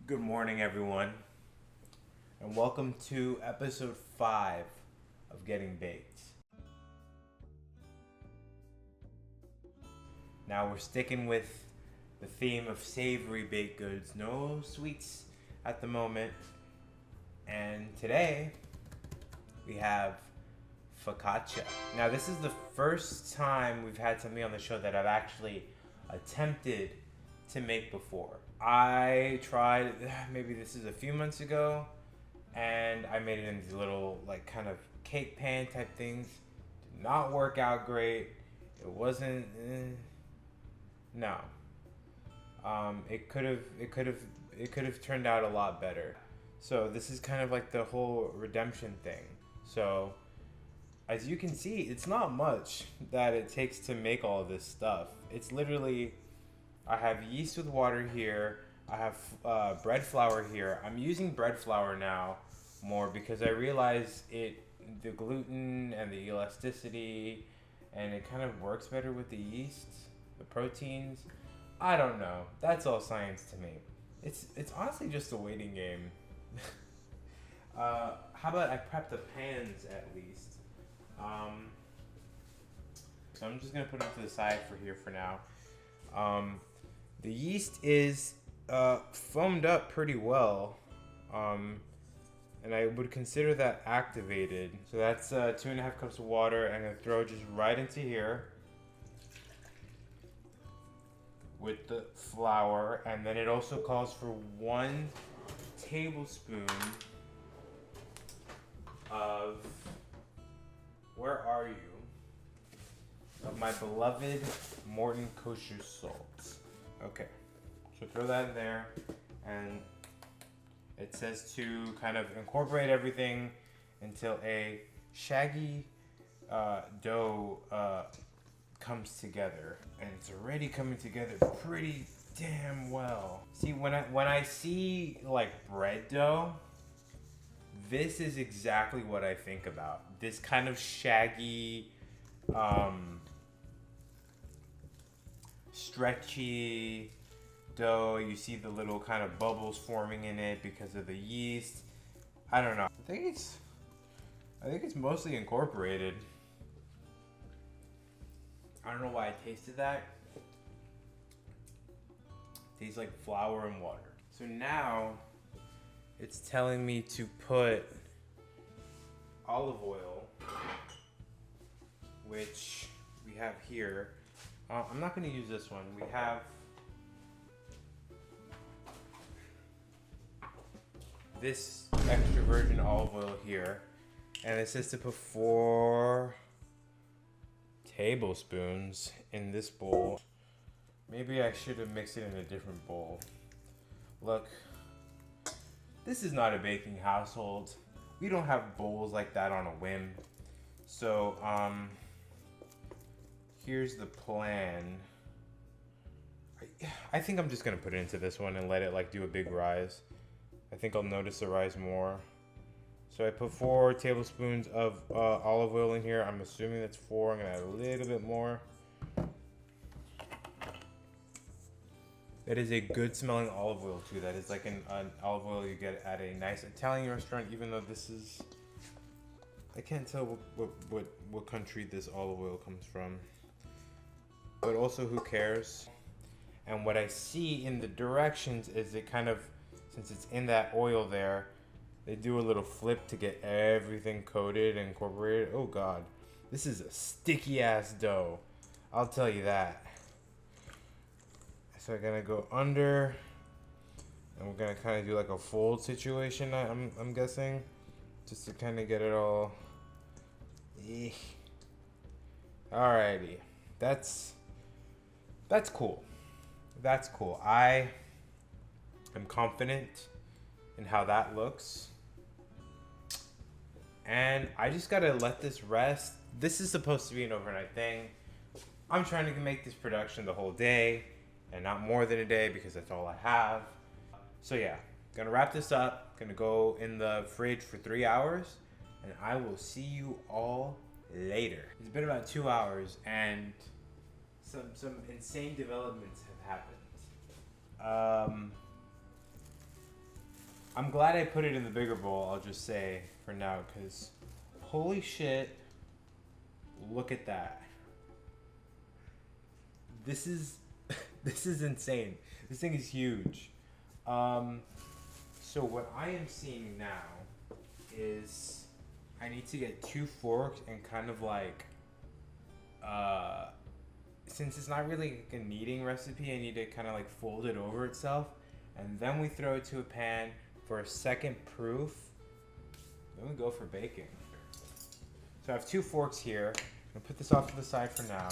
Good morning, everyone, and welcome to episode 5 of Getting Baked. Now we're sticking with the theme of savory baked goods, no sweets at the moment, and today we have focaccia. Now this is the first time we've had something on the show that I've actually attempted to make before. I tried, maybe this is a few months ago, and I made it in these little like kind of cake pan type things. Did not work out great. It wasn't, no. It could have turned out a lot better. So this is kind of like the whole redemption thing. So as you can see, it's not much that it takes to make all of this stuff. It's literally, I have yeast with water here. I have bread flour here. I'm using bread flour now more because I realize the gluten and the elasticity, and it kind of works better with the yeast, the proteins. I don't know. That's all science to me. It's honestly just a waiting game. How about I prep the pans at least? So I'm just gonna put them to the side for now. The yeast is foamed up pretty well, and I would consider that activated. So that's 2.5 cups of water. I'm gonna throw just right into here with the flour, and then it also calls for 1 tablespoon of, where are you? Of my beloved Morton kosher salt. Okay, so throw that in there, and it says to kind of incorporate everything until a shaggy dough comes together, and it's already coming together pretty damn well. See, when I see like bread dough, this is exactly what I think about. This kind of shaggy, stretchy dough. You see the little kind of bubbles forming in it because of the yeast. I don't know. I think it's mostly incorporated. I don't know why I tasted that. It tastes like flour and water. So now it's telling me to put olive oil, which we have here. I'm not going to use this one. We have this extra virgin olive oil here, and it says to put 4 tablespoons in this bowl. Maybe I should have mixed it in a different bowl. Look, this is not a baking household. We don't have bowls like that on a whim. So, here's the plan. I think I'm just gonna put it into this one and let it like do a big rise. I think I'll notice the rise more. So I put 4 tablespoons of olive oil in here. I'm assuming that's 4. I'm gonna add a little bit more. That is a good smelling olive oil too. That is like an olive oil you get at a nice Italian restaurant, even though this is, I can't tell what country this olive oil comes from. But also, who cares? And what I see in the directions is it kind of, since it's in that oil there, they do a little flip to get everything coated and incorporated. Oh God, this is a sticky ass dough. I'll tell you that. So I'm gonna go under, and we're gonna kind of do like a fold situation. I'm guessing, just to kind of get it all. Alrighty, that's cool. That's cool. I am confident in how that looks. And I just gotta let this rest. This is supposed to be an overnight thing. I'm trying to make this production the whole day and not more than a day because that's all I have. So yeah, gonna wrap this up. Gonna go in the fridge for 3 hours, and I will see you all later. It's been about 2 hours, and some insane developments have happened. I'm glad I put it in the bigger bowl, I'll just say for now, because holy shit, look at that. This is this is insane. This thing is huge. So what I am seeing now is I need to get 2 forks and kind of like since it's not really like a kneading recipe, I need to kind of like fold it over itself, and then we throw it to a pan for a second proof. Then we go for baking. So I have 2 forks here. I'm gonna put this off to the side for now.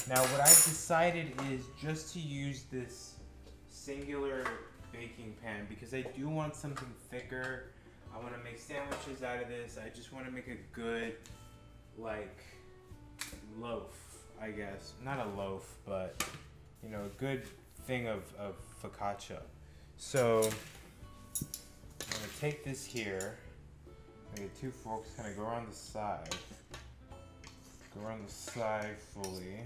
Now what I've decided is just to use this singular baking pan because I do want something thicker. I want to make sandwiches out of this. I just want to make a good like loaf, I guess. Not a loaf, but you know, a good thing of focaccia. So I'm gonna take this here. I get 2 forks, kind of go around the side. Go around the side fully.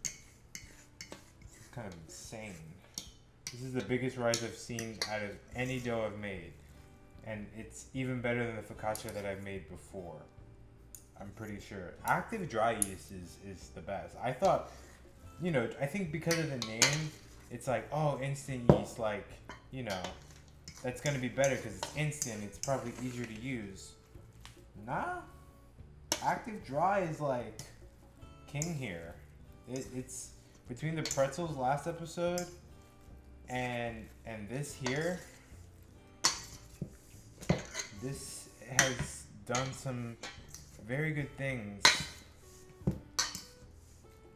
This is kind of insane. This is the biggest rise I've seen out of any dough I've made. And it's even better than the focaccia that I've made before. I'm pretty sure. Active dry yeast is the best. I thought, you know, I think because of the name, it's like, oh, instant yeast, like, you know, that's gonna be better because it's instant. It's probably easier to use. Nah, active dry is like king here. It's between the pretzels last episode and this here. This has done some very good things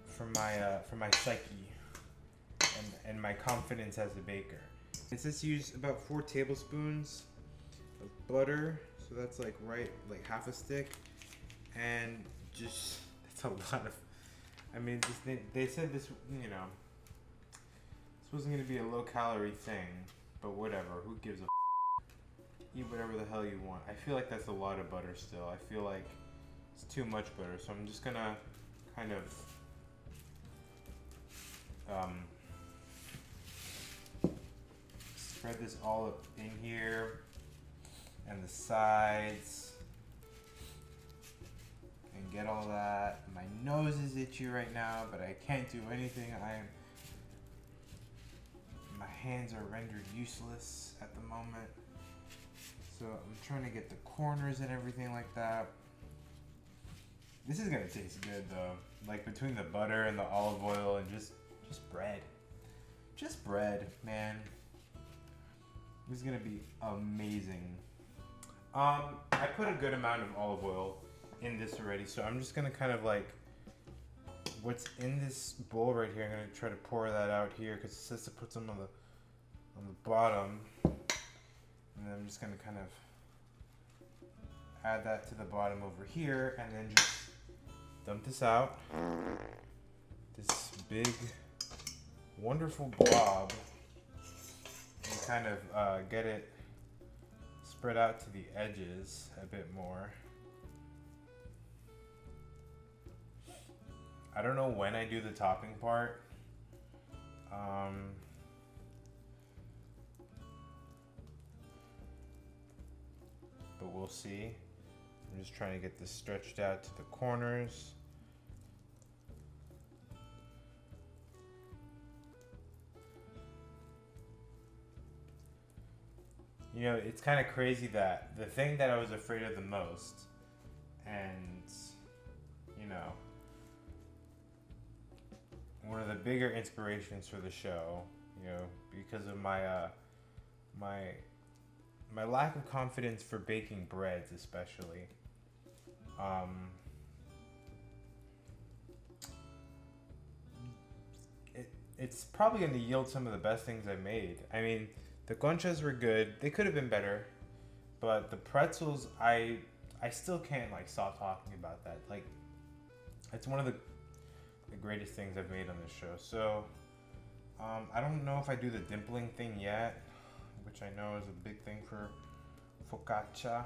for my psyche and my confidence as a baker. It says use about 4 tablespoons of butter, so that's like half a stick, and just that's a lot of. I mean, they said this, you know, this wasn't gonna be a low-calorie thing, but whatever. Who gives a? Eat whatever the hell you want. I feel like that's a lot of butter still. I feel like it's too much butter, so I'm just gonna kind of spread this all up in here and the sides and get all that. My nose is itchy right now, but I can't do anything. My hands are rendered useless at the moment. So I'm trying to get the corners and everything like that. This is gonna taste good though. Like between the butter and the olive oil and just bread. Just bread, man. This is gonna be amazing. I put a good amount of olive oil in this already, so I'm just gonna kind of like what's in this bowl right here. I'm gonna try to pour that out here because it says to put some on the bottom, and then I'm just gonna kind of add that to the bottom over here, and then just dump this out. This big, wonderful blob. And kind of get it spread out to the edges a bit more. I don't know when I do the topping part. But we'll see. I'm just trying to get this stretched out to the corners. You know, it's kind of crazy that the thing that I was afraid of the most, and, you know, one of the bigger inspirations for the show, you know, because of my my lack of confidence for baking breads, especially. It's probably going to yield some of the best things I made. I mean, the conchas were good. They could have been better, but the pretzels, I still can't like stop talking about that. Like, it's one of the greatest things I've made on this show. So, I don't know if I do the dimpling thing yet, which I know is a big thing for focaccia.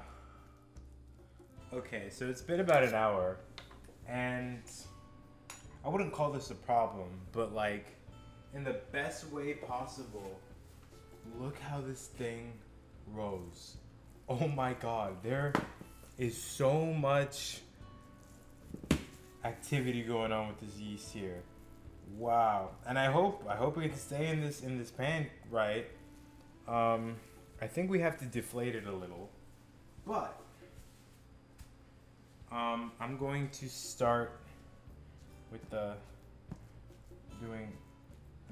Okay, so it's been about an hour, and I wouldn't call this a problem, but like, in the best way possible, look how this thing rose. Oh my god, there is so much activity going on with this yeast here. Wow. And I hope we can stay in this pan right. I think we have to deflate it a little. But I'm going to start with doing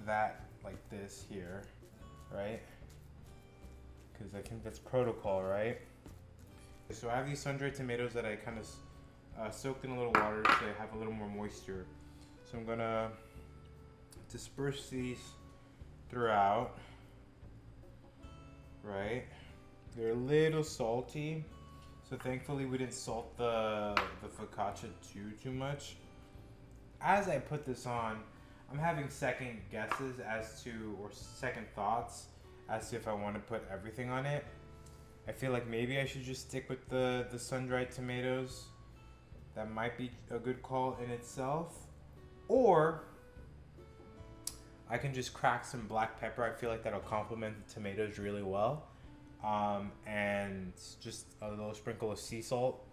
that like this here, right? Because I think that's protocol, right? So I have these sun-dried tomatoes that I kind of soaked in a little water to have a little more moisture. So I'm gonna disperse these throughout, right? They're a little salty, so thankfully we didn't salt the focaccia too much. As I put this on, I'm having second guesses or second thoughts as to if I want to put everything on it. I feel like maybe I should just stick with the sun-dried tomatoes. That might be a good call in itself. Or I can just crack some black pepper. I feel like that'll complement the tomatoes really well. And just a little sprinkle of sea salt.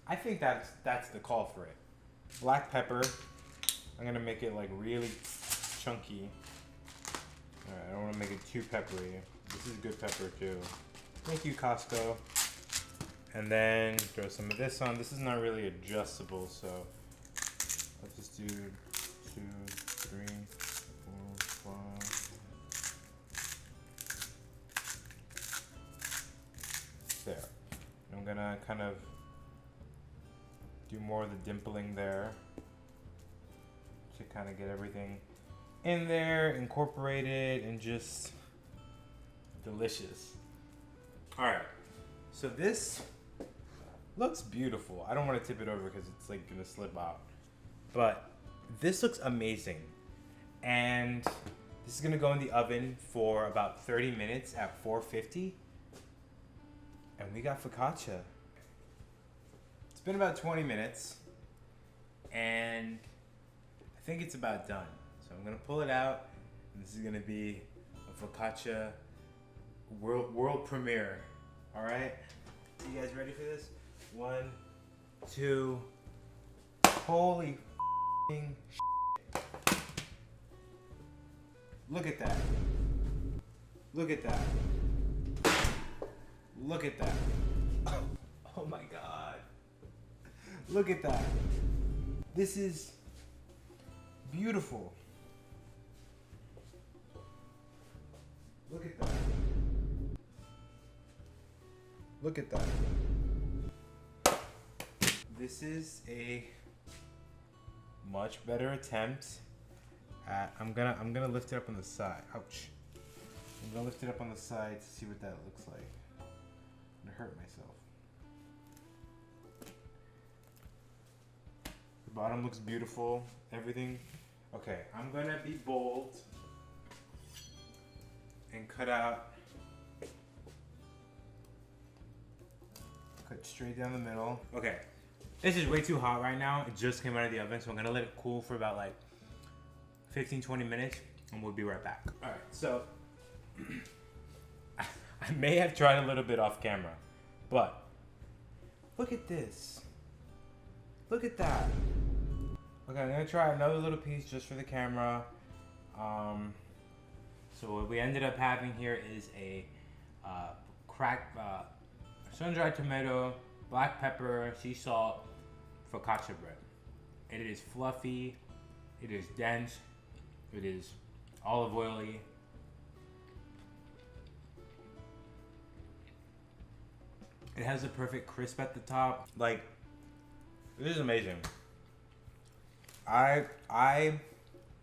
I think that's the call for it. Black pepper. I'm gonna make it like really chunky. Alright, I don't want to make it too peppery. This is good pepper too. Thank you, Costco. And then throw some of this on. This is not really adjustable, so let's just do 2, 3, 4, 5. There. I'm gonna kind of do more of the dimpling there to kind of get everything in there, incorporated, and just delicious. All right, so this looks beautiful. I don't want to tip it over because it's like gonna slip out, but this looks amazing. And this is gonna go in the oven for about 30 minutes at 450. And we got focaccia. It's been about 20 minutes, and I think it's about done. So I'm gonna pull it out, and this is gonna be a focaccia world premiere. All right, you guys ready for this? 1, 2. Holy shit. Look at that. Look at that. Look at that. Oh my god. Look at that. This is beautiful. Look at that. Look at that. This is a much better attempt at, I'm gonna lift it up on the side. Ouch. I'm gonna lift it up on the side to see what that looks like. I'm gonna hurt myself. The bottom looks beautiful. Everything. Okay, I'm gonna be bold and cut straight down the middle. Okay, this is way too hot right now. It just came out of the oven, so I'm gonna let it cool for about like 15-20 minutes, and we'll be right back. All right, so I may have tried a little bit off camera, but look at this. Look at that. Okay, I'm gonna try another little piece just for the camera. So what we ended up having here is a cracked sun-dried tomato, black pepper, sea salt, focaccia bread. It is fluffy, it is dense, it is olive oily. It has a perfect crisp at the top. Like, this is amazing.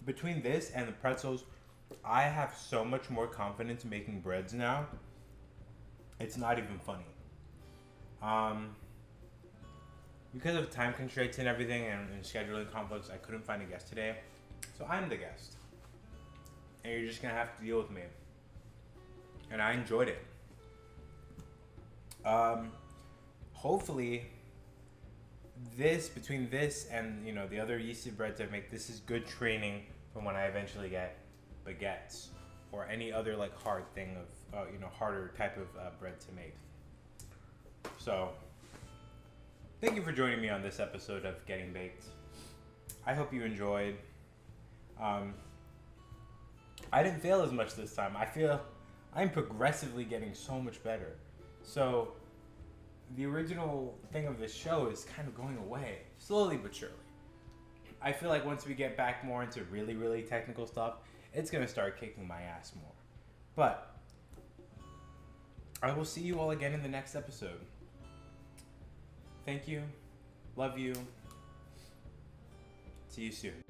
Between this and the pretzels, I have so much more confidence making breads now. It's not even funny. Because of time constraints and everything and scheduling conflicts, I couldn't find a guest today. So I'm the guest. And you're just gonna have to deal with me. And I enjoyed it. Hopefully between this and the other yeasty breads I make, this is good training for when I eventually get baguettes or any other like hard thing of harder type of bread to make. So thank you for joining me on this episode of Getting Baked. I hope you enjoyed. I didn't fail as much this time. I feel I'm progressively getting so much better. So the original thing of this show is kind of going away, slowly but surely. I feel like once we get back more into really, really technical stuff, it's going to start kicking my ass more. But I will see you all again in the next episode. Thank you. Love you. See you soon.